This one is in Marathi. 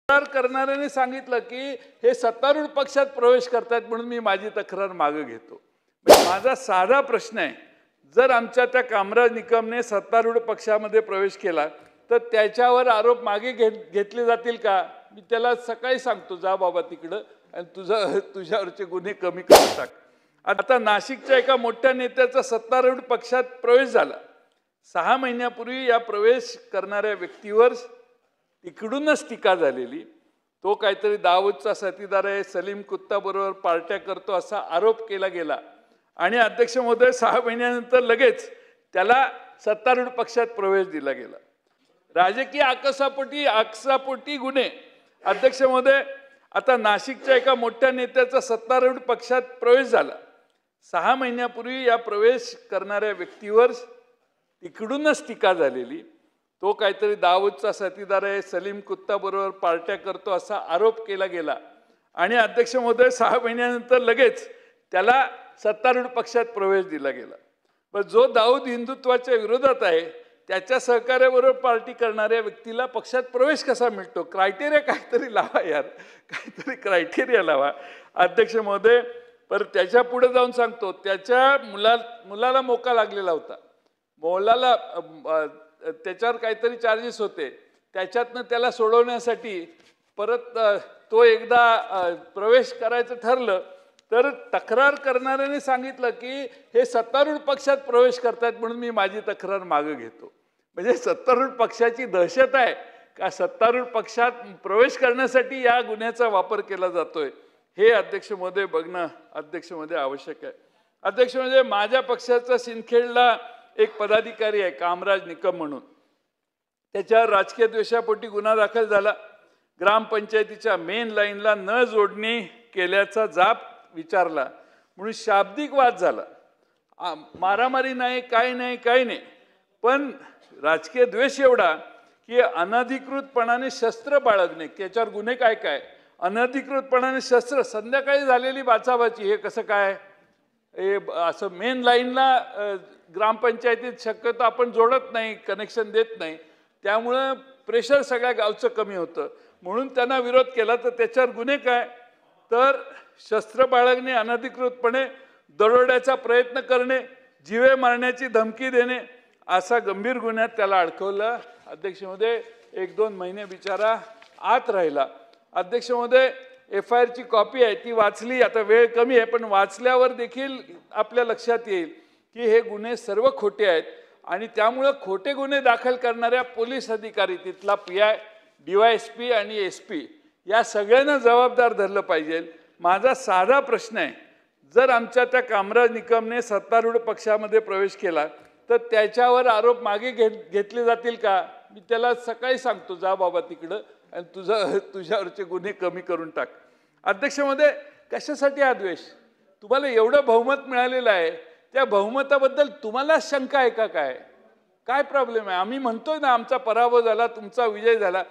तक्रार करणाऱ्याने सांगितलं की हे सत्तारूढ पक्षात प्रवेश करतात म्हणून मी माझी तक्रार मागे घेतो। माझा साधा प्रश्न आहे, जर आमच्या त्या कामराज निकमने सत्तारूढ पक्षामध्ये प्रवेश केला तर त्याच्यावर आरोप मागे घेतले जातील का? मी त्याला सकाळी सांगतो, जा बाबा तिकडं आणि तुझ्यावरचे गुन्हे कमी करून टाक। आता नाशिकच्या एका मोठ्या नेत्याचा सत्तारूढ पक्षात प्रवेश झाला। 6 महिन्यापूर्वी या प्रवेश करणाऱ्या व्यक्तीवर तिकडूनच टीका झालेली। तो काहीतरी दाऊदचा साथीदार आहे, सलीम कुत्ता बरोबर पार्ट्या करतो असा आरोप केला गेला आणि अध्यक्ष महोदय 6 महिन्यानंतर लगेच त्याला सत्तारूढ पक्षात प्रवेश दिला गेला। राजकीय आकसापोटी गुन्हे। अध्यक्ष महोदय, आता नाशिकच्या एका मोठ्या नेत्याचा सत्तारूढ पक्षात प्रवेश झाला। 6 महिन्यापूर्वी या प्रवेश करणाऱ्या व्यक्तीवर तिकडूनच टीका झालेली। तो काहीतरी दाऊदचा साथीदार आहे, सलीम कुत्ता बरोबर पार्ट्या करतो असा आरोप केला गेला आणि अध्यक्ष महोदय 6 महिन्यानंतर लगेच त्याला सत्तारूढ पक्षात प्रवेश दिला गेला। पण जो दाऊद हिंदुत्वाच्या विरोधात आहे त्याच्या सहकार्याबरोबर पार्टी करणाऱ्या व्यक्तीला पक्षात प्रवेश कसा मिळतो? क्रायटेरिया काहीतरी लावा यार, काहीतरी क्रायटेरिया लावा। अध्यक्ष महोदय, पर त्याच्या पुढे जाऊन सांगतो, त्याच्या मुलाला मोका लागलेला होता। मुलाला त्याच्यावर काहीतरी चार्जेस होते, त्याच्यातनं त्याला सोडवण्यासाठी परत तो एकदा प्रवेश करायचं ठरलं तर तक्रार करणाऱ्याने सांगितलं की हे सत्तारूढ पक्षात प्रवेश करतात म्हणून मी माझी तक्रार मागे घेतो। म्हणजे सत्तारूढ पक्षाची दहशत आहे का सत्तारूढ पक्षात प्रवेश करण्यासाठी या गुन्ह्याचा वापर केला जातोय, हे अध्यक्ष महोदय बघणं अध्यक्ष महोदय आवश्यक आहे। अध्यक्ष महोदय, माझ्या पक्षाचा सिंदखेडला एक पदाधिकारी आहे कामराज निकम म्हणून, त्याच्यावर राजकीय द्वेषापोटी गुन्हा दाखल झाला। ग्रामपंचायतीच्या मेन लाईनला न जोडणी केल्याचा जाब विचारला म्हणून शाब्दिक वाद झाला। मारामारी नाही, काही नाही, पण राजकीय द्वेष एवढा की अनधिकृतपणाने शस्त्र बाळगणे, त्याच्यावर गुन्हे काय अनधिकृतपणाने शस्त्र, संध्याकाळी झालेली बाचाबाची, हे कसं काय? हे असं मेन लाईनला ग्रामपंचायतीत शक्यतो आपण जोडत नाही, कनेक्शन देत नाही, त्यामुळं प्रेशर सगळ्या गावचं कमी होतं म्हणून त्यांना विरोध केला। तर त्याच्यावर गुन्हे काय? तर शस्त्र बाळगणे, अनधिकृतपणे दरोड्याचा प्रयत्न करणे, जीवे मारण्याची धमकी देणे असा गंभीर गुन्ह्यात त्याला अडकवलं। अध्यक्ष महोदय, 1-2 महिने बिचारा आत राहिला। अध्यक्ष महोदय, FIR ची कॉपी आहे, ती वाचली, आता वेळ कमी आहे पण वाचल्यावर देखील आपल्या लक्षात येईल की हे गुन्हे सर्व खोटे आहेत आणि त्यामुळे खोटे गुन्हे दाखल करणाऱ्या पोलीस अधिकारी, तिथला PI, DYSP आणि SP या सगळ्यांना जबाबदार धरलं पाहिजे। माझा साधा प्रश्न आहे, जर आमच्या त्या कामराज निकमने सत्तारूढ पक्षामध्ये प्रवेश केला तर त्याच्यावर आरोप मागे घेतले जातील का? मी त्याला सकाळी सांगतो, जा बाबा तिकडं आणि तुझ्यावरचे गुन्हे कमी करून टाक। अध्यक्ष महोदय, कशासाठी हा द्वेष? तुम्हाला एवढं बहुमत मिळालेलं आहे, त्या बहुमताबद्दल तुम्हाला शंका आहे का? काय प्रॉब्लेम आहे? आम्ही म्हणतोय ना आमचा पराभव झाला, तुमचा विजय झाला,